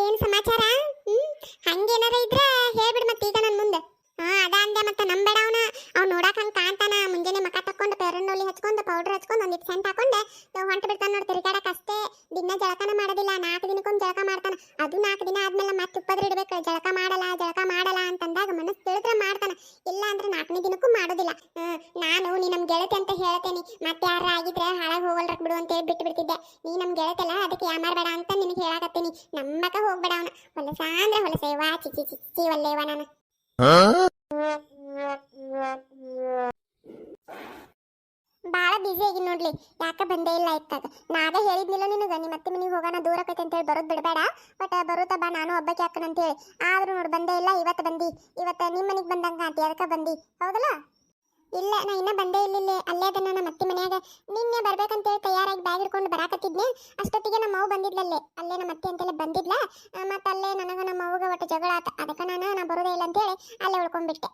ಏನ್ ಸಮಾಚಾರ? ಹ್ಮ್ ಹಂಗೇನಾರ ಇದ್ರ ಹೇಳ್ಬಿಡ್ ಮತ್ತೆ ಈಗ ನನ್ ಮುಂದೆ. ಅದ ಅಂದೆ ಮತ್ತೆ ನಂಬೇಡ ಅವ್ನು ನೋಡಕ್ ಹಂಗ ಕಾಣ್ತಾನ. ಮುಂಜಾನೆ ಮಕ ತಕ್ಕೊಂಡು ಪೆರನ್ನೋಲಿ ಹಚ್ಕೊಂಡು ಪೌಡರ್ ಹಚ್ಕೊಂಡು ಒಂದಿಟ್ಟು ಸೆಂಟ್ ಹಾಕೊಂಡೆ ಹೊಂಟ ಬಿಡ್ತಾನ ನೋಡಿ ತಿರುಗಾಡಕ್ ಅಷ್ಟೇ. ದಿನ ಜಳಕನ ಮಾಡೋದಿಲ್ಲ, 4 ದಿನಕ್ಕೊಮ್ಮೆ ಜಳಕ ಮಾಡ್ತಾನ. ಅದು 4 ದಿನ ಆದ್ಮೇಲೆ ಮತ್ತೆ ಉಪ್ಪದ್ರ ಇಡ್ಬೇಕು. ಜಳಕ ಮಾಡಲ್ಲ ಅಂತಂದಾಗ ಮನಸ್ಸು ತಿಳಿದ್ರೆ ಮಾಡ್ತಾನ, ಇಲ್ಲ ಅಂದ್ರೆ 4ನೇ ದಿನಕ್ಕೂ ಮಾಡೋದಿಲ್ಲ. ನಾನು ನೀ ನಮ್ ಗೆಳತಿ ಅಂತ ಹೇಳ್ತೇನಿ, ಮತ್ತೆ ಯಾರ ಆಗಿದ್ರೆ ಹಾಳಾಗಿ ಹೋಗಲ್ರಕ್ ಬಿಡು ಅಂತ ಹೇಳಿ ಬಿಟ್ಟು ಬಿಡ್ತಿದ್ದೆ. ನೀ ನಮ್ ಗೆಳತಲ್ಲ, ಅದಕ್ಕೆ ಯಾಮಾರ್ಬೇಡ ಅಂತ ನಿನಗೆ ಹೇಳಾಕತ್ತೀನಿ. ನಮ್ಮಕ ಹೋಗ್ಬೇಡ ಅವನ. ಹೊಲಸ ಅಂದ್ರೆ ಹೊಲಸೇವಾ, ಚಿಚಿ ಚಿಚ್ಚಿ ಒಲ್ಲೇವ ನಾನು. ಬಾಳ ಬಿಸಿ ಆಗಿ ನೋಡ್ಲಿ, ಯಾಕ ಬಂದೇ ಇಲ್ಲ ಇತ್ತಾಗ. ನಾಗ ಹೇಳಿದ್ನಿಲ್ಲ ನಿನಗ, ನಿಮ್ಮ ಅತ್ತೆ ಮನೆಗೆ ಹೋಗೋಣ ದೂರ ಆಕೈತೆ ಅಂತ ಹೇಳಿ ಬರೋದ್ ಬಿಡಬೇಡ. ಬಟ್ ಬರುತ್ತಾ ಬಾ, ನಾನು ಒಬ್ಬಕ್ಕೆ ಹಾಕನ ಅಂತ ಹೇಳಿ. ಆದ್ರೂ ನೋಡಿ ಬಂದೇ ಇಲ್ಲ. ಇವತ್ತು ಬಂದಿ, ಇವತ್ತು ನಿಮ್ಮ ಮನೆಗೆ ಬಂದಂಗ ಆಂಟಿ, ಅದಕ್ಕೆ ಬಂದಿ ಹೌದಲ್ಲ? ಇಲ್ಲ, ನಾ ಇನ್ನ ಬಂದೇ ಇಲ್ಲ. ಅಲ್ಲೇ ಅದನ್ನ ನಮ್ಮ ಅತ್ತೆ ಮನ್ಯಾಗ ನಿನ್ನೆ ಬರ್ಬೇಕಂತೇಳಿ ತಯಾರಾಗಿ ಬ್ಯಾಗ್ ಹಿಡ್ಕೊಂಡು ಬರಾಕತ್ತಿದ್ನೆ. ಅಷ್ಟೊತ್ತಿಗೆ ನಮ್ಮ ಅವ್ವ ಬಂದಿದ್ಲಲ್ಲೇ, ಅಲ್ಲೇ ನಮ್ಮ ಅತ್ತೆ ಅಂತೆಲ್ಲ ಬಂದಿದ್ಲ. ಮತ್ತೆ ಅಲ್ಲೇ ನನಗ ನಮ್ಮ ಅವ್ವಗ ಒಟ್ಟು ಜಗಳ ಆತ. ಅದಕ್ಕೆ ನಾ ಬರೋದೇ ಇಲ್ಲ ಅಂತೇಳಿ ಅಲ್ಲೇ ಉಳ್ಕೊಂಡ್ಬಿಟ್ಟೆ.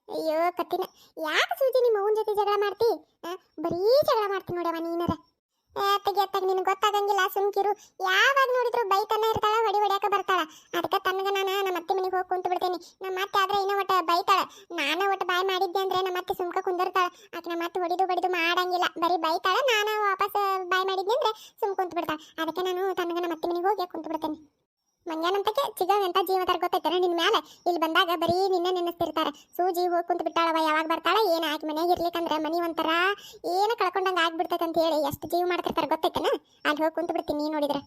ಅಯ್ಯೋ ಕತ್ತಿನ, ಯಾಕೆ ಸೂಜಿ ನಿಮ್ಮ ಅವ್ವನ ಜೊತೆ ಜಗಳ ಮಾಡ್ತಿ? ಬರೀ ಜಗಳ ಮಾಡ್ತೀನಿ ನೋಡವ ನೀನರ. ತೆಗಿಯತ್ತಾಗ ನಿನಗೆ ಗೊತ್ತಾಗಂಗಿಲ್ಲ, ಸುಮ್ಕಿರು. ಯಾವಾಗ ನೋಡಿದ್ರು ಬೈತಾನೆ ಇರ್ತಾಳ, ಹೊಡಿಯಾಕ ಬರ್ತಾಳ. ಅದಕ್ಕೆ ತನಗ ನಾನು ನಮ್ಮ ಅತ್ತೆ ಮನೆಗೆ ಹೋಗಿ ಕುಂತು ಬಿಡ್ತೇನೆ. ನಮ್ಮ ಅತ್ತೆ ಆದ್ರೆ ಇನ್ನೂ ಒಟ್ಟು ಬೈತಾಳ. ನಾನು ಒಟ್ಟು ಬಾಯ್ ಮಾಡಿದ್ದೆ ಅಂದ್ರೆ ನಮ್ಮ ಅತ್ತೆ ಸುಮ್ಕ ಕುಂದಿರ್ತಾಳ. ಆಕೆ ನಮ್ಮ ಅತ್ತೆ ಹೊಡಿದು ಬಡಿದು ಮಾಡಂಗಿಲ್ಲ, ಬರೀ ಬೈತಾಳ. ನಾನು ವಾಪಸ್ ಬಾಯ್ ಮಾಡಿದ್ದೆ ಅಂದ್ರೆ ಸುಮ್ ಕುಂತು ಬಿಡ್ತಾಳ. ಅದಕ್ಕೆ ನಾನು ತನಗ ನಮ್ಮ ಅತ್ತೆ ಮನೆಗೆ ಹೋಗಿ ಕುಂತು ಬಿಡ್ತೇನೆ. ಮಂಗ್ಯಾನಂತಕ್ಕೆ ಚಿಗವ್ ಎಂತ ಜೀವದಾರ ಗೊತ್ತೈತೇನ ನಿನ್ ಮ್ಯಾಲೆ? ಇಲ್ಲಿ ಬಂದಾಗ ಬರೀ ನಿನ್ನ ನೆನೆಸ್ತಿರ್ತಾರ. ಸೂಜಿ ಹೋಗಿ ಕುಂತು ಬಿಟ್ಟಾಳವ, ಯಾವಾಗ ಬರ್ತಾಳ ಏನ? ಆಕೆ ಮನೆಯಾಗ ಇರ್ಲಿಕ್ಕಂದ್ರೆ ಮನಿ ಒಂಥರ ಏನ ಕಳ್ಕೊಂಡಂಗ ಆಗ್ಬಿಡ್ತೈತೆ ಅಂತ ಹೇಳಿ ಎಷ್ಟು ಜೀವ ಮಾಡ್ತಿರ್ತಾರ ಗೊತ್ತೈತೇನ? ಅಲ್ಲಿ ಹೋಗಿ ಕುಂತು ಬಿಡ್ತೀನಿ ನೀ ನೋಡಿದ್ರೆ.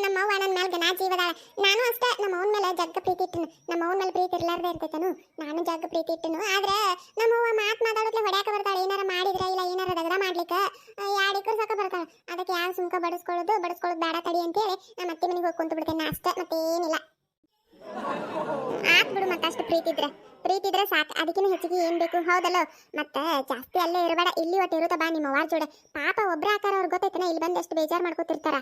ನಮ್ಮವ್ವ ನನ್ನ ಮ್ಯಾಲ್ಗೆ ನಾ ಜೀವದಾಳ. ನಾನು ಅಷ್ಟೇ ನಮ್ಮ ಅವನ ಮೇಲೆ ಜಗ್ಗ ಪ್ರೀತಿ ಇಟ್ಟನು. ನಮ್ಮ ಅವನ ಮೇಲೆ ಪ್ರೀತಿ ಇರ್ಲಾರ್ದೆ ಇರ್ತೈತೇನು? ನಾನು ಜಗ್ಗ ಪ್ರೀತಿ ಇಟ್ಟನು. ಆದ್ರೆ ನಮ್ಮವ್ವ ಮಾತಾಡೋದ್ಲೆ ಹೊಡ್ಯಾಕ ಬರ್ತಾಳೆ. ಏನಾರ ಮಾಡಿದ್ರೆ ಇಲ್ಲ ಏನಾರ ದಗದ ಮಾಡ್ಲಿಕ್ಕೆ 2 ಎಕರೆ ಸಾಕ ಬರ್ತಾಳ. ಅದಕ್ಕೆ ಯಾವ ಸುಮ್ಕ ಬಡಿಸ್ಕೊಳ್ಳೋದು ಬೇಡ ತಡಿ ಅಂತೇಳಿ ನಮ್ಮ ಅತ್ತೆ ಮನೆಗೆ ಹೋಗಿ ಕುಂತು ಬಿಡ್ತೇನೆ ಅಷ್ಟೇ, ಮತ್ತೇನಿಲ್ಲ. ಆತ್ ಬಿಡು, ಮತ್ತಷ್ಟು ಪ್ರೀತಿ ಇದ್ರೆ ಸಾಕು. ಅದಕ್ಕಿಂತ ಹೆಚ್ಚಿಗೆ ಏನ್ ಬೇಕು ಹೌದಲ್ಲ? ಮತ್ತೆ ಜಾಸ್ತಿ ಅಲ್ಲೇ ಇರಬೇಡ, ಇಲ್ಲಿ ಒಟ್ಟು ಇರುತ್ತ ಬಾ ನಿಮ್ಮ ಅವ್ವಾರ ಜೋಡೆ. ಪಾಪ ಒಬ್ರ ಆಕಾರ ಅವ್ರು ಗೊತ್ತೈತನ, ಇಲ್ಲಿ ಬಂದು ಎಷ್ಟು ಬೇಜಾರು ಮಾಡ್ಕೊತಿರ್ತಾರ.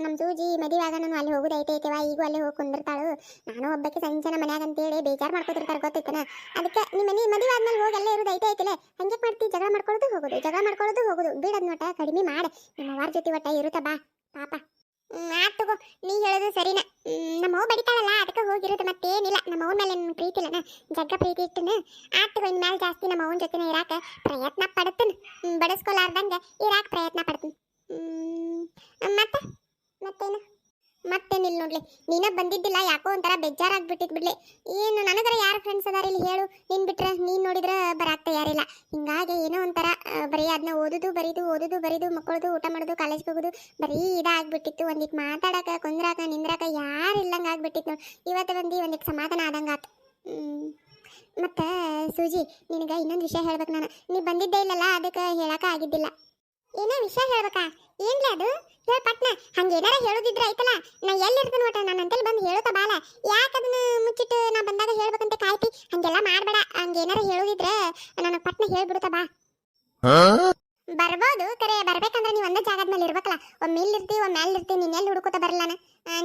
ನಮ್ಮ ಸೂಜಿ ಮದುವೆ ಆಗ ನಾನು ಅಲ್ಲಿ ಹೋಗುದು ಐತೈತೆವ, ಈಗೂ ಅಲ್ಲೇ ಹೋಗಿ ಕುಂದಿರ್ತಾಳು. ನಾನು ಒಬ್ಬಕ್ಕೆ ಸಂಜೆನ ಮನ್ಯಾಗ ಅಂತೇಳಿ ಬೇಜಾರು ಮಾಡ್ಕೊತಿರ್ತಾರ ಗೊತ್ತೈತನ. ಅದಕ್ಕೆ ನಿಮ್ಮ ಮನೆ ಮದುವೆ ಆದ್ಮೇಲೆ ಹೋಗಿ ಅಲ್ಲೇ ಇರೋದು ಐತೈತಿಲ್ಲ. ಹಂಗೆ ಮಾಡ್ತಿ, ಜಗಳ ಮಾಡ್ಕೊಳ್ಳೋದು ಹೋಗುದು ಬಿಡದ್ ನೋಟ ಕಡಿಮೆ ಮಾಡ. ನಿಮ್ಮ ಅವ್ವಾರ ಜೊತೆ ಒಟ್ಟ ಇರುತ್ತ ಬಾ ಪಾಪ. ಆತ್ ತಗೋ, ನೀ ಹೇಳೋದು ಸರಿನ. ನಮ್ಮ ಅವ್ವ ಬಡಿತಾಳಲ್ಲ, ಅದಕ್ಕೆ ಹೋಗಿರೋದು, ಮತ್ತೇನಿಲ್ಲ. ನಮ್ಮ ಅವ್ನ ಮೇಲೆ ನನ್ನ ಪ್ರೀತಿ ಇಲ್ಲನ, ಜಗ್ಗ ಪ್ರೀತಿ ಇಟ್ಟನ. ಆತ್ ತಗೋ, ಇನ್ಮೇಲೆ ಜಾಸ್ತಿ ನಮ್ಮ ಅವ್ನ ಜೊತೆನೇ ಇರಾಕ ಪ್ರಯತ್ನ ಪಡ್ತನ. ಬಡಿಸ್ಕೊಲಾರ್ದಂಗೆ ಇರಾಕ ಪ್ರಯತ್ನ ಪಡ್ತೀನಿ. ಮತ್ತೇನು? ಮತ್ತೇನಿಲ್ಲ ನೋಡ್ಲಿ. ನೀನ ಬಂದಿದ್ದಿಲ್ಲ, ಯಾಕೋ ಒಂಥರ ಬೇಜಾರಾಗ್ಬಿಟ್ಟಿದ್ ಬಿಡ್ಲಿ. ಏನು ನನಗರ ಯಾರು ಫ್ರೆಂಡ್ಸ್ ಅದಾರ ಇಲ್ಲಿ ಹೇಳು? ನೀನ್ ಬಿಟ್ರೆ ನೀನ್ ನೋಡಿದ್ರೆ ಬರಾಕ್ ತಯಾರಿಲ್ಲ. ಹಿಂಗಾಗಿ ಏನೋ ಒಂಥರ ಬರೀ ಅದನ್ನ ಓದುದು ಬರೀದು ಮಕ್ಕಳದು ಊಟ ಮಾಡೋದು ಕಾಲೇಜ್ಗೆ ಹೋಗೋದು ಬರೀ ಇದಾಗ್ಬಿಟ್ಟಿತ್ತು. ಒಂದಿಟ್ಟು ಮಾತಾಡಕ ಕುಂದ್ರಾಕ ನಿಂದ್ರಾಕ ಯಾರು ಇಲ್ಲಂಗ ಆಗ್ಬಿಟ್ಟಿತ್ತು ನೋಡಿ. ಇವತ್ತು ಬಂದು ಒಂದಿಟ್ಟು ಸಮಾಧಾನ ಆದಂಗ ಆತು. ಮತ್ತೆ ಸೂಜಿ, ನಿನಗ ಇನ್ನೊಂದು ವಿಷಯ ಹೇಳ್ಬೇಕು ನಾನು. ನೀ ಬಂದಿದ್ದೇ ಇಲ್ಲಲ್ಲ, ಅದಕ್ಕೆ ಹೇಳಕ ಆಗಿದ್ದಿಲ್ಲ. ಏನೋ ವಿಷಯ ಹೇಳ್ಬೇಕಾ? ಏನ್ಲ ಅದು? ಹೇಳ ಪಟ್ನ. ಹಂಗೇನಾರ ಹೇಳೋದಿದ್ರೆ ಐತಲ್ಲ, ನಾ ಎಲ್ಲಿರ್ತೀನಿ ಒಟ್ಟ ನಾನು ಅಂತೇಳಿ ಬಂದು ಹೇಳುತ್ತಾ ಬಾಲ. ಯಾಕೆ ಅದನ್ನ ಮುಚ್ಚಿಟ್ಟು ನಾ ಬಂದಾಗ ಹೇಳ್ಬೇಕಂತ ಕಾಯ್ತಿ? ಹಂಗೆಲ್ಲ ಮಾಡ್ಬೇಡ. ಹಂಗೇನಾರ ಹೇಳೋದಿದ್ರೆ ನನಗೆ ಪಟ್ನ ಹೇಳ್ಬಿಡುತ್ತಾ ಬಾ. ಬರ್ಬೋದು ಕರೆ, ಬರ್ಬೇಕಂದ್ರೆ ನೀವು ಒಂದೇ ಜಾಗದ ಮೇಲೆ ಇರ್ಬೇಕಲ್ಲ. ಒಮ್ಮೆ ಇಲ್ಲಿರ್ತಿ ಒಮ್ಮೆ ಅಲ್ಲಿರ್ತಿ, ನೀನ್ ಎಲ್ಲಿ ಹುಡುಕೋತ ಬರಲ್ಲ.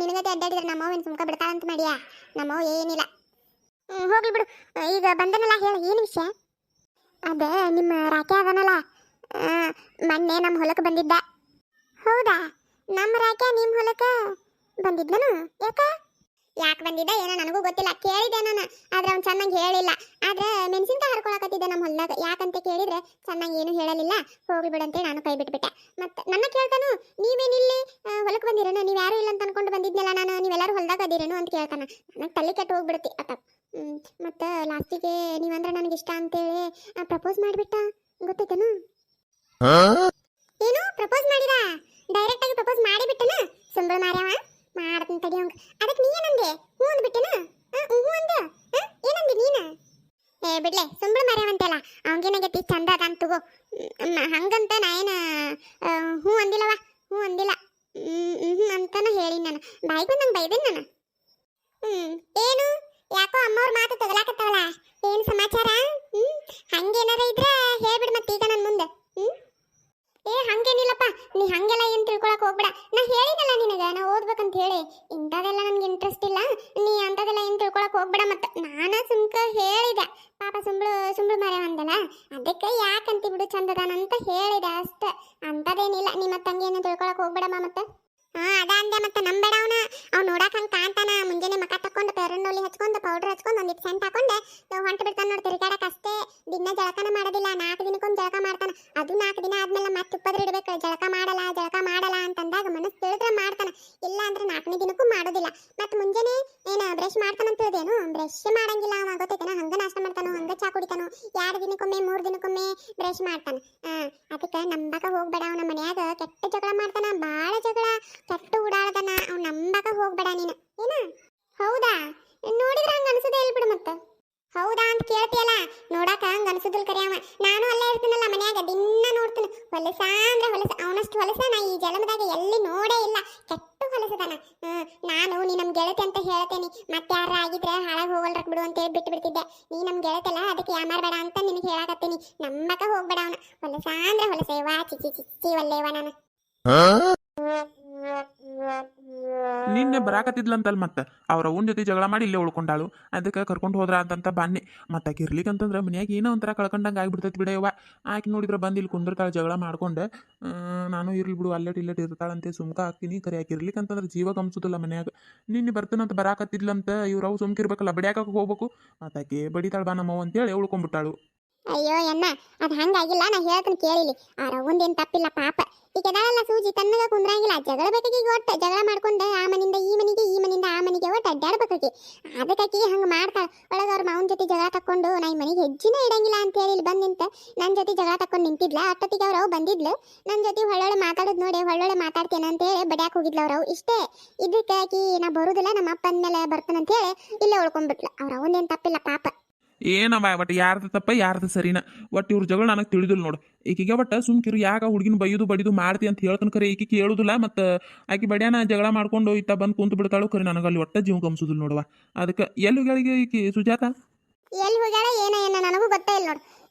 ನಿನಗತೆ ಅಡ್ಡಾಡಿದ್ರೆ ನಮ್ಮವ್ವ ಸುಮ್ಕ ಬಿಡ್ತಾಳಂತ ಮಾಡಿಯಾ? ನಮ್ಮವ್ವ ಏನಿಲ್ಲ. ಹೋಗ್ಲಿ ಬಿಡು. ಈಗ ಬಂದನಲ್ಲ, ಹೇಳ ಏನು ವಿಷಯ? ಅದೇ ನಿಮ್ಮ ರಾಕೆ ಅದನಲ್ಲ, ಮೊನ್ನೆ ನಮ್ಮ ಹೊಲಕ್ಕೆ ಬಂದಿದ್ದ. ಹೌದಾ? ನಮ್ಮ ರಾಕೆ ನಿಮ್ಮ ಹೊಲಕ್ಕೆ ಬಂದಿದ್ನನು? ಯಾಕೆ ಬಂದಿದ್ದ ಏನೋ ನನಗೂ ಗೊತ್ತಿಲ್ಲ. ಕೇಳಿದೆ ನಾನು, ಆದ್ರೆ ಅವ್ನು ಚೆನ್ನಾಗಿ ಹೇಳಿಲ್ಲ. ಆದ್ರೆ ಮೆಣಸಿನ್ಕಾಯಿ ಹರ್ಕೊಳಕತ್ತಿದ್ದೆ ನಮ್ಮ ಹೊಲದಾಗ. ಯಾಕಂತ ಕೇಳಿದ್ರೆ ಚೆನ್ನಾಗಿ ಏನು ಹೇಳಲಿಲ್ಲ. ಹೋಗ್ಲಿ ಬಿಡಂತೆ ನಾನು ಕೈ ಬಿಟ್ಬಿಟ್ಟೆ. ಮತ್ತೆ ನನ್ನ ಕೇಳ್ತಾನು, ನೀವೇನಿಲ್ಲಿ ಹೊಲಕ್ಕೆ ಬಂದಿರೇನು? ನೀವು ಯಾರು ಇಲ್ಲ ಅಂತ ಅನ್ಕೊಂಡು ಬಂದಿದ್ನಲ್ಲ ನಾನು, ನೀವೆಲ್ಲರೂ ಹೊಲದಾಗ ಅದಿರೇನು ಅಂತ ಕೇಳ್ತಾನ. ನನಗೆ ತಲೆ ಕೆಟ್ಟು ಹೋಗ್ಬಿಡುತ್ತೆ ಅತ್ತ. ಮತ್ತೆ ಲಾಸ್ಟಿಗೆ ನೀವಂದ್ರೆ ನನಗೆ ಇಷ್ಟ ಅಂತೇಳಿ ಪ್ರಪೋಸ್ ಮಾಡಿಬಿಟ್ಟ. ಗೊತ್ತೈತೇನು? ಏನು ಪ್ರಪೋಸ್ ಮಾಡಿದ? ಡೈರೆಕ್ಟ್ ಆಗಿ ಪ್ರಪೋಸ್ ಮಾಡಿಬಿಟ್ಟನ? ಸುಂಬಳ ಮಾರ್ಯಾವ ಮಾಡ್ತೀನಿ ತಡಿ ಅವಂಗ. ಅದಕ್ಕೆ ನೀ ಏನಂದೆ? ಹ್ಞೂ ಅಂದ್ಬಿಟ್ಟೆನ? ಹ್ಞೂ ಅಂದ? ಏನಂದಿ ನೀನು? ಬಿಡ್ಲೆ, ಸುಂಬಳ ಮಾರ್ಯಾವ ಅಂತೆಲ್ಲ. ಅವಂಗೇನಾಗೈತಿ, ಚಂದ ಅದ ಅಂತ ತಗೋ. ಹಂಗಂತ ನಾ ಏನು ಹ್ಞೂ ಅಂದಿಲ್ಲವ, ಹ್ಞೂ ಅಂದಿಲ್ಲ. ಅಂತಾನ ಹೇಳಿ ನಾನು. ಬಾಯಿಗೆ ಬಂದಂಗೆ ಬೈದೇನು ನಾನು. ಏನು ಯಾಕೋ ಅಮ್ಮವ್ರ ಮಾತು ತಗಲಾಕತ್ತಾವಲ್ಲ? ಏನು ಸಮಾಚಾರ? ಹಂಗೇನಾರ ಇದ್ರೆ ಹೇಳ್ಬಿಡು ಮತ್ತೆ ಈಗ ನನ್ನ ಮುಂದೆ. ಹಂಗೇನಿಲ್ಲಪ್ಪ, ನೀ ಹಂಗೆಲ್ಲ ಏನು ತಿಳ್ಕೊಳಕ್ ಹೋಗ್ಬೇಡ. ನಾ ಹೇಳಿನಲ್ಲ ನಿನಗೆ, ನಾ ಓದ್ಬೇಕಂತ ಹೇಳಿ. ಇಂಥದೆಲ್ಲ ನನಗೆ ಇಂಟ್ರೆಸ್ಟ್ ಇಲ್ಲ. ನೀ ಅಂಥದೆಲ್ಲ ಏನು ತಿಳ್ಕೊಳಕ್ ಹೋಗ್ಬೇಡ. ಮತ್ತೆ ನಾನು ಸುಮ್ಕ ಹೇಳಿದೆ, ಪಾಪ ಸುಂಬಳು ಮರೆ ಅಂದಲ್ಲ, ಅದಕ್ಕೆ ಯಾಕಂತಿ ಬಿಡು ಚಂದದಾನಂತ ಹೇಳಿದೆ ಅಷ್ಟೇ. ಅಂಥದ್ದೇನಿಲ್ಲ. ನೀ ಮತ್ತೆ ಹಂಗೇನು ತಿಳ್ಕೊಳಕ್ ಹೋಗ್ಬೇಡಮ್ಮ. ಮತ್ತೆ ಅದ ಅಂದೆ, ಮತ್ತೆ ನಂಬೇಡ ಅವ್ನು ನೋಡಕ್ ಹಂಗೆ ಕಾಣ್ತಾನ. ಮಾಡೋದಿಲ್ಲ. ಮತ್ತೆ ಮುಂಜಾನೆ ಏನ ಬ್ರಷ್ ಮಾಡ್ತಾನಂತ ತಿಳಿದೇನು? ಬ್ರಷ್ ಮಾಡಂಗಿಲ್ಲ ಅವ, ಗೊತ್ತೈತೇನ? ಹಂಗ ನಾಷ್ಟ ಮಾಡ್ತಾನೋ, ಹಂಗ ಚಾ ಕುಡಿತಾನೋ, 2 ದಿನಕ್ಕೊಮ್ಮೆ 3 ದಿನಕ್ಕೊಮ್ಮೆ ಬ್ರಷ್ ಮಾಡ್ತಾನ. ಅದಕ್ಕೆ ನಂಬಕ ಹೋಗ್ಬೇಡ. ಅವನ ಮನ್ಯಾಗ ಕೆಟ್ಟ ಜಗಳ ಮಾಡ್ತಾನ, ಬಾಳ ಜಗಳ, ಕೆಟ್ಟ ಉಡಾಳದನ. ಅವ್ನ ನಂಬಕ ಹೋಗ್ಬೇಡ ನೀನು, ಏನ? ಹೌದಾ? ನೋಡಿದ್ರ ಹಂಗ ಅನ್ಸುದೇ ಇಲ್ಲ ಬಿಡು. ಮತ್ತೆ ಹೌದಾ ಅಂತ ಕೇಳ್ತಿಯಲ್ಲ, ನೋಡಾಕ ಹಂಗ ಅನ್ಸುದಿಲ್ ಕರೆ. ಅವ ನಾನು ಅಲ್ಲೇ ಇರ್ತೀನಲ್ಲ ಮನ್ಯಾಗ, ದಿನ ನೋಡ್ತೀನಿ. ಹೊಲಸ ಅಂದ್ರೆ ಹೊಲಸ, ಅವನಷ್ಟು ಹೊಲಸ ನಾ ಈ ಜನ್ಮದಾಗ ಎಲ್ಲಿ ನೋಡೇ ಇಲ್ಲ. ಕೆಟ್ಟು ಹೊಲಸದನ. ನಾನು ನೀ ನಮ್ ಗೆಳತಿ ಅಂತ ಹೇಳ್ತೇನಿ, ಮತ್ತೆ ಯಾರ ಆಗಿದ್ರೆ ಹಾಳಾಗಿ ಹೋಗಲ್ರಕ್ ಬಿಡು ಅಂತೇಳಿ ಬಿಟ್ಟು ಬಿಡ್ತಿದ್ದೆ. ನೀ ನಮ್ ಗೆಳತಿಲ್ಲ, ಅದಕ್ಕೆ ಯಾಮಾರ್ಬೇಡ ಅಂತ ನಿನಗೆ ಹೇಳಾಕತ್ತೀನಿ. ನಂಬಕ ಹೋಗ್ಬೇಡ ಅವನ. ಹೊಲಸ ಅಂದ್ರೆ ಹೊಲಸ. ವಾ ಚಿಚ್ಚಿ ಚಿಚ್ಚಿ ಒಲ್ಲೇವ ನಾನು. ನಿನ್ನೆ ಬರಾಕತ್ತಿದ್ಲಂತಲ್ ಮತ್ತೆ ಅವ್ರ ಅವನ ಜೊತೆ ಜಗಳ ಮಾಡಿ ಇಲ್ಲೇ ಉಳ್ಕೊಂಡಾಳು. ಅದಕ್ಕೆ ಕರ್ಕೊಂಡು ಹೋದ್ರ ಅಂತಂತ ಬನ್ನಿ. ಮತ್ತೆ ಆಕೆ ಇರ್ಲಿಕ್ಕಂತಂದ್ರೆ ಮನ್ಯಾಗ ಏನೋ ಒಂಥರ ಕಳ್ಕೊಂಡಂಗೆ ಆಗ್ಬಿಡ್ತೈತಿ ಬಿಡಯ್ಯವ. ಆಕೆ ನೋಡಿದ್ರೆ ಬಂದು ಇಲ್ಲಿ ಕುಂದಿರ್ತಾಳೆ ಜಗಳ ಮಾಡ್ಕೊಂಡು. ನಾನು ಇರ್ಲಿ ಬಿಡು, ಅಲ್ಲೆಟ್ ಇಲ್ಲೆಟ್ ಇರ್ತಾಳಂತೆ ಸುಮ್ಕ ಹಾಕ್ತೀನಿ. ಕರೆ ಆಕೆ ಇರ್ಲಿಕ್ಕಂತಂದ್ರೆ ಜೀವ ಗಮ್ಸುದಿಲ್ಲ ಮನ್ಯಾಗ. ನಿನ್ನೆ ಬರ್ತಾನಂತ ಬರಾಕತ್ತಿದ್ಲಂತ, ಇವ್ರವು ಸುಮ್ಕಿರ್ಬೇಕಲ್ಲ, ಬಡಿಯಾಕ ಹೋಗ್ಬೇಕು. ಮತ್ತೆ ಆಕೆ ಬಡಿತಾಳ ಬಾ ನಮ್ಮವ್ ಅಂತೇಳಿ ಉಳ್ಕೊಂಡ್ಬಿಟ್ಟಾಳು. ಅಯ್ಯೋ ಎನ್ನ, ಅದು ಹಂಗಾಗಿಲ್ಲ. ನಾ ಹೇಳ್ತೀನಿ ಕೇಳಿಲಿ. ಆ ರವ್ವಂದೇನು ತಪ್ಪಿಲ್ಲ ಪಾಪ. ಈಗ ಎದಾಳಲ್ಲ ಸೂಜಿ, ತನ್ನಗ ಕುಂದ್ರಂಗಿಲ್ಲ. ಜಗಳ ಬೇಕಾಗಿ ಒಟ್ಟು ಜಗಳ ಮಾಡ್ಕೊಂಡು ಆ ಮನಿಂದ ಈ ಮನಿಗೆ, ಈ ಮನಿಂದ ಆ ಮನಿಗೆ ಒಟ್ಟು ಅಡ್ಡಾಡ್ಬೇಕಾಗಿ. ಅದಕ್ಕಾಕಿ ಹಂಗೆ ಮಾಡ್ತಾಳೆ. ಒಳಗೆ ಅವ್ರ ಮಾವನ ಜೊತೆ ಜಗಳ ತಕ್ಕೊಂಡು ನಾ ಈ ಮನೆಗೆ ಹೆಜ್ಜಿನ ಇಡಂಗಿಲ್ಲ ಅಂತ ಹೇಳಿ ಇಲ್ಲಿ ಬಂದು ನಿಂತ ನನ್ನ ಜೊತೆ ಜಗಳ ತಕ್ಕೊಂಡು ನಿಂತಿದ್ಲ. ಅಷ್ಟೊತ್ತಿಗೆ ಅವ್ರವು ಬಂದಿದ್ಲು. ನನ್ನ ಜೊತೆ ಹೊಳ್ಳೊಳ್ಳೆ ಮಾತಾಡೋದು ನೋಡಿ ಹೊಳ್ಳೊಳ್ಳೆ ಮಾತಾಡ್ತೇನೆ ಅಂತೇಳಿ ಬಡ್ಯಾಕೆ ಹೋಗಿದ್ಲು ಅವ್ರವು. ಇಷ್ಟೇ. ಇದಕ್ಕಾಕಿ ನಾ ಬರುದಿಲ್ಲ, ನಮ್ಮ ಅಪ್ಪ ಅಂದಮೇಲೆ ಬರ್ತಾನಂತೇಳಿ ಇಲ್ಲೇ ಉಳ್ಕೊಂಡ್ಬಿಟ್ಲು. ಅವ್ರ ಅವನೇನು ತಪ್ಪಿಲ್ಲ ಪಾಪ. ಏನವ ಒಟ್ಟು ಯಾರ್ದು ತಪ್ಪ ಯಾರ್ದು ಸರಿನ? ಒಟ್ಟು ಇವ್ರ ಜಗಳ ನನಗೆ ತಿಳಿದಿಲ್ಲ ನೋಡು. ಈಕಿಗೆ ಒಟ್ಟು ಸುಮ್ಕಿರು, ಯಾಕೆ ಹುಡುಗಿನ ಬೈದು ಬಡಿದು ಮಾಡ್ತಿ ಅಂತ ಹೇಳ್ತಾನೆ. ಖರೆ ಈಕಿ ಕೇಳುದಿಲ್ಲ. ಮತ್ತು ಆಕಿ ಬಡ್ಯಾನ ಜಗಳ ಮಾಡ್ಕೊಂಡು ಇತ್ತ ಬಂದು ಕುಂತು ಬಿಡ್ತಾಳು. ಖರೆ ನನಗಲ್ಲಿ ಒಟ್ಟ ಜೀವ ಗಮ್ಸುದಿಲ್ಲ ನೋಡುವ. ಅದಕ್ಕೆ ಎಲ್ಲಿಗಳಿಗೆ ಈಕಿ ಸುಜಾತ ಎಲ್ಲಿ ಹೋಗ್ಯಾಳ ಏನ ನನಗೂ ಗೊತ್ತೇ ಇಲ್ಲ ನೋಡು.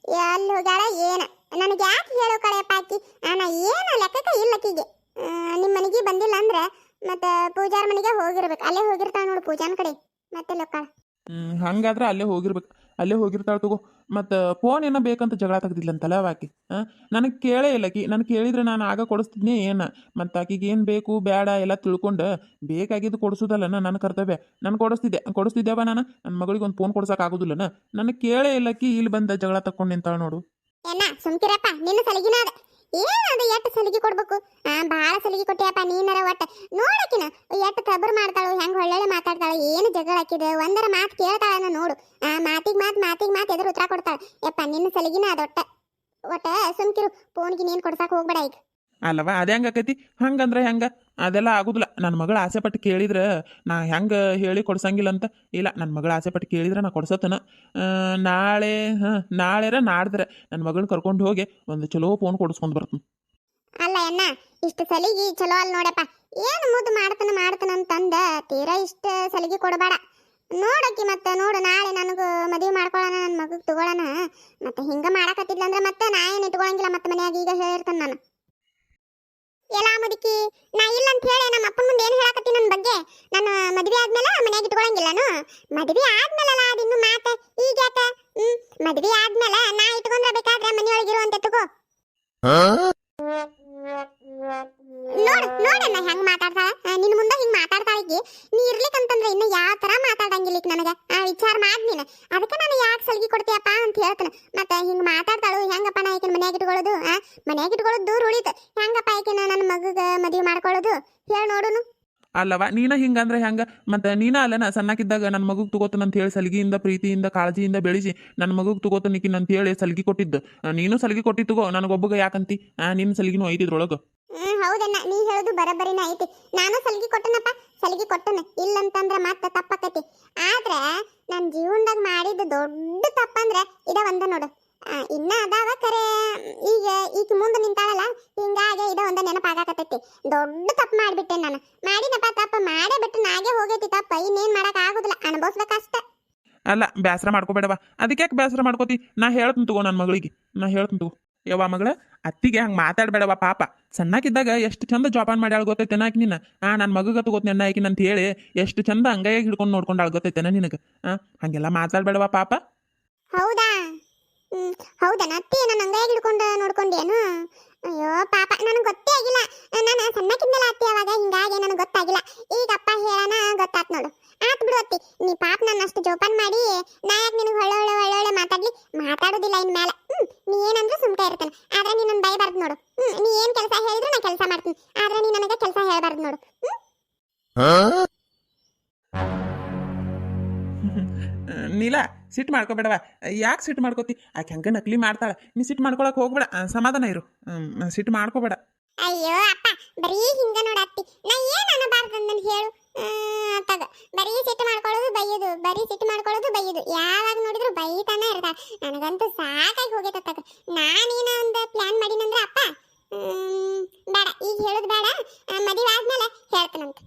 ಎಲ್ಲಿ ಹೋಗ್ಯಾಳ ಏನ ನನಗೆ ಯಾಕೆ ಹೇಳೋ ಕಡೆಯಪ್ಪ ಆಕಿ. ನಾ ಏನು ಲೆಕ್ಕಕ್ಕೆ ಇಲ್ಲ ಆಕಿಗೆ. ನಿಮ್ಮ ಮನೆಗೆ ಬಂದಿಲ್ಲ ಅಂದ್ರೆ ಮತ್ತೆ ಪೂಜಾರ ಮನೆಗೆ ಹೋಗಿರ್ಬೇಕು. ಅಲ್ಲೇ ಹೋಗಿರ್ತಾಳ ನೋಡು ಪೂಜಾನ ಕಡೆ. ಮತ್ತೆ ಲೊಕ್ಕಾಳ. ಹಂಗಾದ್ರೆ ಅಲ್ಲೇ ಹೋಗಿರ್ಬೇಕು. ಅಲ್ಲೇ ಹೋಗಿರ್ತಾಳೆ ತಗೋ. ಮತ್ತು ಫೋನ್ ಏನೋ ಬೇಕಂತ ಜಗಳ ತೆಗ್ದಿಲ್ಲಂತಲ್ಲ ಆಕಿ. ನನಗೆ ಕೇಳೇ ಇಲ್ಲ ಆಕಿ. ನನಗೆ ಕೇಳಿದ್ರೆ ನಾನು ಆಗ ಕೊಡಿಸ್ತಿದ್ನಿ ಏನು. ಮತ್ತು ಆಕಿಗೆ ಏನು ಬೇಕು ಬೇಡ ಎಲ್ಲ ತಿಳ್ಕೊಂಡು ಬೇಕಾಗಿದ್ದು ಕೊಡಿಸೋದಲ್ಲನ ನನ್ನ ಕರ್ತವ್ಯ. ನಾನು ಕೊಡಿಸ್ತಿದ್ದೇವ. ನಾನು ನನ್ನ ಮಗಳಿಗೆ ಒಂದು ಫೋನ್ ಕೊಡ್ಸೋಕ್ಕಾಗೋದಿಲ್ಲನ. ನನಗೆ ಕೇಳೇ ಇಲ್ಲ ಆಕಿ. ಇಲ್ಲಿ ಬಂದ ಜಗಳ ತಕ್ಕೊಂಡು ನಿಂತಾಳೆ ನೋಡು. ಏನ ಸುಮ್ಕಿರಪ್ಪ, ನಿನ್ನ ಸಲಿಗಿನ ಅದ. ಏನದು ಎಷ್ಟು ಸಲಿಗೆ ಕೊಡ್ಬೇಕು? ಭಾಳ ಸಲಿಗೆ ಕೊಟ್ಟಿಯಪ್ಪ ನೀನರ. ಒಟ್ಟ ನೋಡಕಿನ ಎಷ್ಟು ಕಬರ್ ಮಾಡ್ತಾಳು, ಹೆಂಗೆ ಒಳ್ಳೆ ಮಾತಾಡ್ತಾಳೆ, ಏನು ಜಗಳ ಹಾಕಿದೆ ಒಂದರ ಮಾತು ಕೇಳ್ತಾಳ ನೋಡು. ಮಾತಿಗೆ ಮಾತು ಎದುರು ಉತ್ತರ ಕೊಡ್ತಾಳೆ. ಯಪ್ಪ ನಿನ್ನ ಸಲಿಗಿನ ಅದ. ಒಟ್ಟ ಸುಮ್ಕಿರು. ಫೋನ್ಗೆ ನೀನು ಕೊಡ್ಸಕ್ಕೆ ಹೋಗ್ಬೇಡ ಈಗ. ಅಲ್ಲವಾ ಅದು ಹೆಂಗೆ ಆಕೈತಿ? ಹಂಗಂದ್ರೆ ಹೆಂಗೆ? ಅದೆಲ್ಲ ಆಗೋದಿಲ್ಲ. ನನ್ನ ಮಗಳು ಆಸೆ ಪಟ್ಟು ಕೇಳಿದ್ರೆ ನಾ ಹೆಂಗೆ ಹೇಳಿ ಕೊಡ್ಸಂಗಿಲ್ಲ ಅಂತ ಇಲ್ಲ. ನನ್ನ ಮಗಳು ಆಸೆ ಪಟ್ಟು ಕೇಳಿದ್ರೆ ನಾ ಕೊಡ್ಸತ್ತನ. ನಾಳೆ ನಾಳೆರ ನಾಡ್ದ್ರೆ ನನ್ನ ಮಗಳನ್ನ ಕರ್ಕೊಂಡು ಹೋಗಿ ಒಂದು ಚಲೋ ಫೋನ್ ಕೊಡಿಸ್ಕೊಂಡು ಬರ್ತೀನಿ. ಅಲ್ಲ ಎನ್ನ, ಇಷ್ಟು ಸಲಿಗೆ ಚಲೋ ಅಲ್ಲ ನೋಡಪ್ಪ. ಏನು ಮುದ್ದು ಮಾಡ್ತಾನ ಅಂತಂದ ತೀರಾ ಇಷ್ಟು ಸಲಿಗೆ ಕೊಡಬೇಡ. ನೋಡಕ್ಕಿ ಮತ್ತೆ ನೋಡು, ನಾಳೆ ನನಗೆ ಮದುವೆ ಮಾಡ್ಕೊಳ್ಳೋಣ, ನನ್ನ ಮಗಗೆ ತಗೊಳ್ಳೋಣ. ಮತ್ತೆ ಹಿಂಗೆ ಮಾಡಕತ್ತಿದ್ಲಂದ್ರೆ ಮತ್ತೆ ನಾ ಏನು ಇಟ್ಕೊಳಂಗಿಲ್ಲ. ಮತ್ತೆ ಮನ್ಯಾಗ ಈಗ ಹೇಳಿರ್ತಾನೆ ನಾನು. ಎಲ್ಲ ಮುದುಕಿ, ನಾ ಇಲ್ಲ ಅಂತ ಹೇಳಿ ನಮ್ಮ ಅಪ್ಪನ ಮುಂದೆ ಏನು ಹೇಳಕತ್ತಿ ನನ್ನ ಬಗ್ಗೆ? ನಾನು ಮದುವೆ ಆದ್ಮೇಲೆ ಮನ್ಯಾಗ ಇಟ್ಕೊಳಂಗಿಲ್ಲನು? ಮದುವೆ ಆದ್ಮೇಲಲ್ಲ ಅದಿನ್ನು ಮಾತೆ ಈಗ ಯಾಕೆ? ಮದುವೆ ಆದ್ಮೇಲೆ ನಾ ಇಟ್ಕೊಂಡ್ರೆ ಬೇಕಾದ್ರೆ ಮನೆಯೊಳಗಿರುವಂತೆ ತಗೋ. ನೋಡಣ್ಣ ಹೆಂಗ್ ಮಾತಾಡ್ತಾಳ. ನಿನ್ ಮುಂದೆ ಹಿಂಗ್ ಮಾತಾಡ್ತಾಳಿಗೆ ನೀ ಇರ್ಲಿಕ್ಕಂತಂದ್ರೆ ಇನ್ನು ಯಾವ ತರ ಮಾತಾಡಂಗಿಲ್ಲ ನನಗೆ. ವಿಚಾರ ಮಾಡಿ ನೀನು. ಅದಕ್ಕೆ ನಾನು ಯಾಕೆ ಸಲ್ಗಿ ಕೊಡ್ತೀಯಪ್ಪ ಅಂತ ಹೇಳ್ತಾನೆ. ಮತ್ತೆ ಹಿಂಗ್ ಮಾತಾಡ್ತಾಳು. ಹೆಂಗಪ್ಪ ನಾ ಈಕಿನ ಮನ್ಯಾಗ ಇಟ್ಕೊಳ್ಳೋದು? ಮನ್ಯಾಗ ಇಟ್ಕೊಳ್ಳೋದು ದೂರ ಉಳಿತು. ಹೆಂಗಪ್ಪ ಈಕಿನ ನನ್ನ ಮಗಗೆ ಮದುವೆ ಮಾಡ್ಕೊಳ್ಳೋದು? ಹೇಳಿ ನೋಡುನು. ಅಲ್ಲವ ನೀನ ಹಿಂಗಂದ್ರೆ ಹೆಂಗೆ? ಮತ್ತು ನೀನ ಅಲ್ಲನ ಸಣ್ಣಕ್ಕಿದ್ದಾಗ ನನ್ನ ಮಗುಗೆ ತಗೋತಾನಂತ ಹೇಳಿ ಸಲಿಗೆಯಿಂದ ಪ್ರೀತಿಯಿಂದ ಕಾಳಜಿಯಿಂದ ಬೆಳೆಸಿ ನನ್ನ ಮಗುಗೆ ತಗೋತಾನಿಕಿನ ಅಂತ ಹೇಳಿ ಸಲಿಗೆ ಕೊಟ್ಟಿದ್ದು. ನೀನು ಸಲಿಗೆ ಕೊಟ್ಟಿತ್ತುಗೋ ನನಗೊಬ್ಬಗ. ಯಾಕಂತಿ ನಿನ್ನ ಸಲಿಗೆನೂ ಐತಿದ್ರೊಳಗೆ. ಹೌದಣ್ಣ, ನೀ ಹೇಳೋದು ಬರಬರಿನ ಐತಿ. ನಾನು ಸಲಿಗೆ ಕೊಟ್ಟನಪ್ಪ, ಸಲಿಗೆ ಕೊಟ್ಟನ. ಇಲ್ಲಂತಂದ್ರೆ ಮತ್ತೆ ತಪ್ಪಕತಿ. ಆದ್ರೆ ನನ್ನ ಜೀವನದಾಗ ಮಾಡಿದ ದೊಡ್ಡ ತಪ್ಪಂದ್ರೆ ಇದ ಒಂದ ನೋಡು. ಇನ್ನ ಅದಾವ ಕರೆ. ಈಗ ಮುಂದೆ ನಿಂತಾಳಲ್ಲ, ಹಿಂಗಾಗಿ ಇದ ಒಂದ ನೆನಪಾಗಕತ್ತೈತಿ. ದೊಡ್ಡ ತಪ್ಪು ಮಾಡಿಬಿಟ್ಟೆ ನಾನು. ಮಾಡಿನಪ್ಪ, ತಪ್ಪು ಮಾಡೇ ಬಿಟ್ಟು ನಾಗೆ ಹೋಗೈತಿ ತಪ್ಪ. ಇನ್ನೇನ್ ಮಾಡಕ್ ಆಗುದಿಲ್ಲ, ಅನುಭವಿಸ್ಬೇಕಷ್ಟ. ಅಲ್ಲ ಬೇಸರ ಮಾಡ್ಕೋಬೇಡವ. ಅದಕ್ಕೆ ಯಾಕೆ ಬೇಸರ ಮಾಡ್ಕೋತಿ? ನಾ ಹೇಳ್ತೀನಿ ತಗೋ ನನ್ನ ಮಗಳಿಗೆ. ನಾ ಹೇಳ್ತೀನಿ ತಗೋ. ಯವ್ವ ಮಗಳ, ಅತ್ತಿಗೆ ಹಂಗೆ ಮಾತಾಡಬೇಡವ. ಪಾಪ ಸಣ್ಣಕ್ಕಿದ್ದಾಗ ಎಷ್ಟು ಚಂದ ಜೋಪಾನ ಮಾಡ್ಯಾಳ ಗೊತ್ತೈತೆನ ಆಕಿ. ನಿನ್ನ ನನ್ನ ಮಗಗೆ ತಗೋತೀನಿ ಅನ್ನ ಆಕಿನ ಅಂತ ಹೇಳಿ ಎಷ್ಟು ಚಂದ ಅಂಗೈಯಾಗಿ ಹಿಡ್ಕೊಂಡು ನೋಡ್ಕೊಂಡಾಳ ಗೊತ್ತೈತೆನ ನಿನಗೆ. ಹಂಗೆಲ್ಲ ಮಾತಾಡಬೇಡವ ಪಾಪ. ಹೌದಾ? ಹೌದನ ಅತ್ತಿ, ನನ್ನ ಅಂಗೈಯಾಗಿ ಹಿಡ್ಕೊಂಡು ನೋಡ್ಕೊಂಡೇನು? ಅಯ್ಯೋ ಪಾಪ, ನನಗೆ ಗೊತ್ತೇ ಆಗಿಲ್ಲ. ನಾನು ಸಣ್ಣಕ್ಕಿದ್ನಲ್ಲ ಅತ್ತಿ, ಅವಾಗ ಹಿಂಗಾಗಿ ನನಗೆ ಗೊತ್ತಾಗಿಲ್ಲ. ಈಗ ಅಪ್ಪ ಹೇಳೋಣ ಗೊತ್ತಾತ್ ನೋಡು. ಆತ್ ಬಿಡು ಅತ್ತಿ, ನೀ ಪಾಪ ನನ್ನ ಅಷ್ಟು ಜೋಪಾನ ಮಾಡಿ ನಾ ಯಾಕೆ ನಿನಗೆ ಒಳ್ಳೆ ಮಾತಾಡೋದಿಲ್ಲ ಇನ್ಮೇಲೆ. ನೀ ಏನಂದ್ರೆ ಸುಮ್ಕ ಇರ್ತಾನೆ. ಆದ್ರೆ ನೀ ನನ್ನ ಬೈಬಾರ್ದು ನೋಡು. ನೀ ಏನ್ ಕೆಲಸ ಹೇಳಿದ್ರು ನಾ ಕೆಲಸ ಮಾಡ್ತೀನಿ. ಆದ್ರೆ ನೀ ನನಗೆ ಕೆಲಸ ಹೇಳ್ಬಾರ್ದು ನೋಡು. ನೀಲ ಸಿಟ್ಟು ಮಾಡ್ಕೋಬೇಡವ. ಯಾಕೆ ಸಿಟ್ಟು ಮಾಡ್ಕೋತಿ? ಆಕೆ ಹಂಗೆ ನಕಲಿ ಮಾಡ್ತಾಳೆ. ನೀ ಸಿಟ್ಟು ಮಾಡ್ಕೊಳಕ್ಕೆ ಹೋಗ್ಬೇಡ. ಸಮಾಧಾನ ಇರು. ಸಿಟ್ಟು ಮಾಡ್ಕೋಬೇಡ. ಅಯ್ಯೋ ಅಪ್ಪ, ಬರೀ ಹಿಂಗ ನೋಡತ್ತಿ. ನಾ ಏನ್ ಅನ್ನಬಾರ್ದು ಹೇಳು. ಅತ್ತಾಗ ಬರೀ ಸಿಟ್ಟು ಮಾಡ್ಕೊಳ್ಳೋದು ಬೈಯೋದು, ಬರೀ ಸಿಟ್ಟು ಮಾಡ್ಕೊಳ್ಳೋದು ಬೈಯೋದು, ಯಾವಾಗ ನೋಡಿದ್ರು ಬೈತಾನೆ ಇರ್ತಾಳ. ನನಗಂತೂ ಸಾಕಾಗಿ ಹೋಗೈತತ್ತಾಗ. ನಾನೇನ ಒಂದು ಪ್ಲಾನ್ ಮಾಡಿನಂದ್ರೆ ಅಪ್ಪ, ಬೇಡ ಈಗ ಹೇಳೋದು ಬೇಡ, ಮದುವೆ ಆದ್ಮೇಲೆ ಹೇಳ್ತಾನಂತ.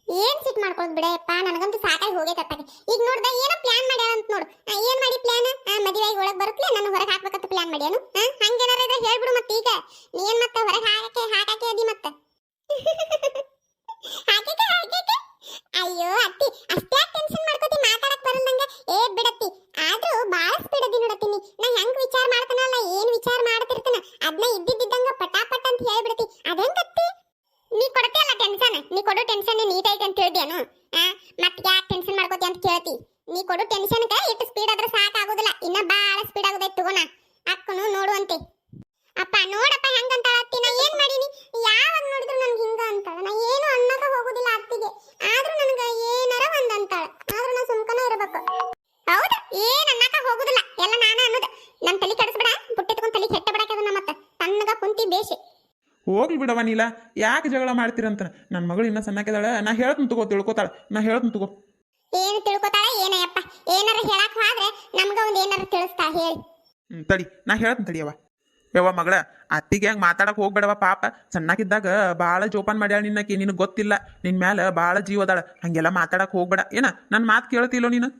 ಏನ್ ಸಿಟ್ ಮಾಡ್ಕೊಳ್ಳೋದು ಬಿಡಪ್ಪ, ನನಗಂತೂ ಸಾಕಾಗಿ ಹೋಗೈತತ್ತಾಗ. ಈಗ ನೋಡ್ದ ಏನೋ ಪ್ಲಾನ್ ಮಾಡ್ಯಾಳ ಅಂತ ನೋಡು. ಏನ್ ಮಾಡಿ ಪ್ಲಾನ್? ಮದುವೆಗೆ ಒಳಗೆ ಬರುತ್ತಲೆ ನನ್ನ ಹೊರಗೆ ಹಾಕ್ಬೇಕಂತ ಪ್ಲಾನ್ ಮಾಡ್ಯಾನು. ಹಂಗೇನಾರ ಇದ್ರೆ ಹೇಳ್ಬಿಡು. ಮತ್ತೆ ಈಗ ನೀನ್ ಮತ್ತೆ ಹೊರಗೆ ಹಾಕಾಕೆ ಅದಿ ಮತ್ತೆ ಹಾಕಾಕೆ. ಅಯ್ಯೋ ಅತ್ತಿ, ಅಷ್ಟೇ ಟೆನ್ಷನ್ ಮಾಡ್ಕೋತಿ, ಮಾತಾಡಕ್ ಬರಲ್ದಂಗ. ಬಿಡತ್ತಿ, ಆದ್ರೂ ಬಾಳ ಸ್ಪೀಡ್ ಅದಿ ನೋಡತ್ತೀನಿ. ನಾ ಹೆಂಗ್ ವಿಚಾರ ಮಾಡ್ತಾನಲ್ಲ, ಏನ್ ವಿಚಾರ ಮಾಡ್ತಿರ್ತಾನ ಅದನ್ನ ಇದ್ದಿದ್ದಂಗ ಪಟಾಪಟ್ ಅಂತ ಹೇಳ್ಬಿಡತಿ. ಅದೇಂಗತ್ತಿ ನೀ ಕೊಡ್ತೀಯಲ್ಲ ಟೆನ್ಷನ್, ನೀ ಕೊಡೋ ಟೆನ್ಷನ್ ನೀಟ್ ಐತೆ ಅಂತ ಹೇಳ್ದೇನು? ಮತ್ತೆ ಯಾಕೆ ಟೆನ್ಷನ್ ಮಾಡ್ಕೋತಿ ಅಂತ ಕೇಳ್ತಿ? ನೀ ಕೊಡೋ ಟೆನ್ಷನ್ಗೆ ಇಟ್ಟು ಸ್ಪೀಡ್ ಆದ್ರೆ ಸಾಕಾಗೋದಿಲ್ಲ, ಇನ್ನ ಬಾಳ ಸ್ಪೀಡ್ ಆಗೋದೈತೆ ತಗೋಣ. ಅಕ್ಕನು ನೋಡುವಂತೆ. ಅಪ್ಪ ನೋಡಪ್ಪ ಹೆಂಗಂತಾಳತ್ತಿ. ನಾ ಏನ್ ಮಾಡೀನಿ? ಯಾವಾಗ ನೋಡಿದ್ರು ನನ್ಗೆ ಹಿಂಗ ಅಂತಾಳ. ನಾ ಏನು ಅನ್ನಕ ಹೋಗುದಿಲ್ಲ ಅತ್ತಿಗೆ, ಆದ್ರೂ ನನ್ಗ ಏನಾರ ಒಂದ್ ಅಂತಾಳ. ಆದ್ರೂ ನಾ ಸುಮ್ಕನ ಇರ್ಬೇಕು. ಹೌದು, ಏನ್ ಅನ್ನಕ ಹೋಗುದಿಲ್ಲ, ಎಲ್ಲ ನಾನ ಅನ್ನೋದು. ನನ್ ತಲೆ ಕೆಡಿಸ್ಬಿಡ, ಬುಟ್ಟಿಟ್ಕೊಂಡ್ ತಲೆ ಕೆಟ್ಟ ಬಿಡಾಕದ ಮತ್ತೆ ತನ್ನಗ ಕುಂತಿ ಬೇಷೆ. ಹೋಗ್ಲಿ ಬಿಡವ ನೀಲ, ಯಾಕೆ ಜಗಳ ಮಾಡ್ತೀರಂತ. ನನ್ನ ಮಗಳು ಇನ್ನೂ ಸಣ್ಣಕ್ಕಿದಾಳೆ. ನಾ ಹೇಳ್ತೀನಿ ತಗೋ, ತಿಳ್ಕೊತಾಳೆ. ನಾ ಹೇಳ್ತೀನಿ ತಗೋ. ಏನು ತಿಳ್ಕೊತಾಳ ಏನಯ್ಯಪ್ಪ? ಏನಾರ ಹೇಳಕ್ ಹೋದ್ರೆ ನಮ್ಗ ಒಂದ್ ಏನಾರ ತಿಳಿಸ್ತಾ ಹೇಳಿ. ತಡಿ, ನಾ ಹೇಳ್ತೀನಿ ತಡಿಯವ. ಯವ್ವ ಮಗಳ, ಅತ್ತಿಗೆ ಹಂಗೆ ಮಾತಾಡಕ್ಕೆ ಹೋಗ್ಬೇಡವ. ಪಾಪ ಸಣ್ಣಕ್ಕಿದ್ದಾಗ ಭಾಳ ಜೋಪಾನ ಮಾಡ್ಯಾಳ ನಿನ್ನಕ್ಕೆ. ನಿನಗೆ ಗೊತ್ತಿಲ್ಲ, ನಿನ್ನ ಮ್ಯಾಲ ಭಾಳ ಜೀವ ಅದಾಳ. ಹಂಗೆಲ್ಲ ಮಾತಾಡಕ್ಕೆ ಹೋಗ್ಬೇಡ. ಏನ ನನ್ನ ಮಾತು ಕೇಳ್ತಿಲ್ಲೋ ನೀನು?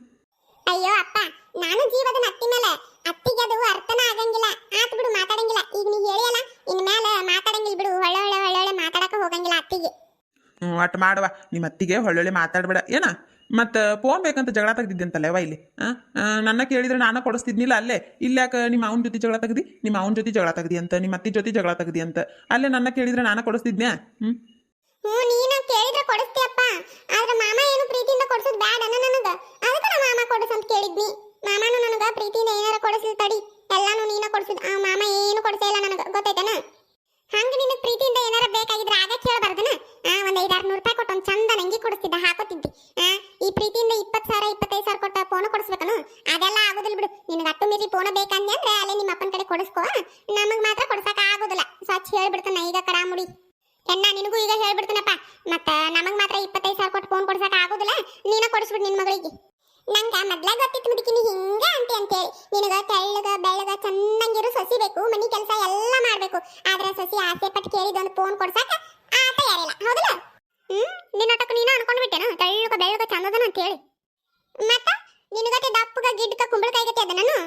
ಅಯ್ಯೋ ಅಪ್ಪ, ನಾನು ಜೀವದ ಅತ್ತಿ ಮೇಲೆ. ಅತ್ತಿಗೆ ಅದು ಅರ್ಥನ ಆಗಂಗಿಲ್ಲ. ಆತ್ ಬಿಡು, ಮಾತಾಡಂಗಿಲ್ಲ. ಈಗ ನೀ ಹೇಳಿಯಲ್ಲ, ಇನ್ ಮ್ಯಾಲ ಮಾತಾಡಂಗಿಲ್ಲ ಬಿಡು. ಒಳ್ಳೆ ಮಾತಾಡಕ ಹೋಗಂಗಿಲ್ಲ ಅತ್ತಿಗೆ. ಅಟ್ ಮಾಡುವ. ನಿಮ್ಮ ಅತ್ತಿಗೆ ಒಳ್ಳೊಳ್ಳೆ ಮಾತಾಡ್ಬೇಡ. ಏನ ಮತ್ತು ಫೋನ್ ಬೇಕಂತ ಜಗಳ ತೆಗ್ದಿದ್ದಂತಲ್ಲವ ಇಲ್ಲಿ? ನನ್ನ ಕೇಳಿದ್ರೆ ನಾನು ಕೊಡಿಸ್ತಿದ್ನಿಲ್ಲ ಅಲ್ಲೇ. ಇಲ್ಲಾಕ ನಿಮ್ಮ ಅವನ ಜೊತೆ ಜಗಳ ತೆಗ್ದಿ, ನಿಮ್ಮ ಅವನ ಜೊತೆ ಜಗಳ ತೆಗ್ದಿ ಅಂತ, ನಿಮ್ಮ ಅತ್ತಿ ಜೊತೆ ಜಗಳ ತೆಗ್ದಿ ಅಂತ ಅಲ್ಲೇ ನನ್ನ ಕೇಳಿದ್ರೆ ನಾನು ಕೊಡಿಸ್ತಿದ್ನ್ಯಾ? ನೀನು ಕೇಳಿದ್ರೆ ಕೊಡಿಸ್ತೀಯಪ್ಪ. ಆದ್ರೆ ಮಾಮ ಏನು ಪ್ರೀತಿಯಿಂದ ಕೊಡ್ಸೋದು ಬ್ಯಾಡ ನನಗ. ಅದಕ್ಕೆ ನಾ ಮಾಮ ಕೊಡಿಸ್ ಅಂತ ಕೇಳಿದ್ನಿ. ಮಾಮನು ನನಗ ಪ್ರೀತಿಯಿಂದ ಏನಾರ ಕೊಡಿಸ್ಲಿ ತಡಿ, ಎಲ್ಲಾನು ನೀನ ಕೊಡ್ಸಿದ್. ಮಾಮ ಏನು ಕೊಡ್ಸೇ ಇಲ್ಲ ನನಗ, ಗೊತ್ತೈತನ? ಹಂಗ ನಿನಗೆ ಪ್ರೀತಿಯಿಂದ ಏನಾರ ಬೇಕಾಗಿದ್ರೆ ಆಗ ಕೇಳಬಾರ್ದನ? ಒಂದ್ 500-600 ರೂಪಾಯಿ ಕೊಟ್ಟು ಒಂದು ಚಂದ ನಂಗಿ ಕೊಡಿಸ್ತಿದ್ದ, ಹಾಕೋತಿದ್ದಿ. ಈ ಪ್ರೀತಿಯಿಂದ 20,000-25,000 ಕೊಟ್ಟ ಫೋನ್ ಕೊಡಿಸ್ಬೇಕನು? ಅದೆಲ್ಲ ಆಗೋದಿಲ್ಲ ಬಿಡು. ನಿನಗೆ ಅಟ್ಟು ಮೀರಿ ಫೋನ್ ಬೇಕಂದ್ರೆ ಅಲ್ಲೇ ನಿಮ್ಮ ಅಪ್ಪನ ಕಡೆ ಕೊಡಿಸ್ಕೋ. ನಮಗ್ ಮಾತ್ರ ಕೊಡ್ಸಕ್ ಆಗೋದಿಲ್ಲ. ಸ್ವಚ್ಛ ಹೇಳ್ಬಿಡ್ತಾನ ಈಗ ಕಡಾಮುಡಿ. ಹೆಣ್ಣ ನಿನಗೂ ಈಗ ಹೇಳ್ಬಿಡ್ತಾನಪ್ಪ. ಮತ್ತ ನಮಗ್ ಮಾತ್ರ 25,000 ಕೊಟ್ಟು ಫೋನ್ ಕೊಡ್ಸಕ್ ಆಗೋದಿಲ್ಲ. ನೀನ ಕೊಡಿಸ್ಬಿಡು ನಿನ್ ಮಗಳಿಗೆ. ನಂಗ ಮೊದ್ಲ ಗೊತ್ತಿತ್ತು ಮುದುಕಿನಿ ಹಿಂಗ ಅಂತಿ ಅಂತೇಳಿ. ನಿನಗ ತೆಳ್ಳಗ ಬೆಳ್ಳಗ ಚೆನ್ನಾಗಿರು ಸೊಸಿ ಬೇಕು, ಮನಿ ಕೆಲಸ ಎಲ್ಲ ಮಾಡ್ಬೇಕು. ಆದ್ರೆ ಸೊಸಿ ಆಸೆ ಪಟ್ಟು ಕೇಳಿದೊಂದು ಫೋನ್ ಕೊಡ್ಸಕ ಆತ ಯಾರಿಲ್ಲ, ಹೌದಲ್ಲ? ನಿನ್ನಟಕ್ಕೆ ನೀನು ಅನ್ಕೊಂಡ್ಬಿಟ್ಟೇನ ತೆಳ್ಳಗ ಬೆಳ್ಳಗ ಚಂದದನ ಅಂತ ಹೇಳಿ. ಮತ್ತ ನಿನಗತ್ತೆ ದಪ್ಪಗ ಗಿಡ್ಕ ಕುಂಬಳಕಾಯಿ ಗತಿ ಅದ ನಾನು.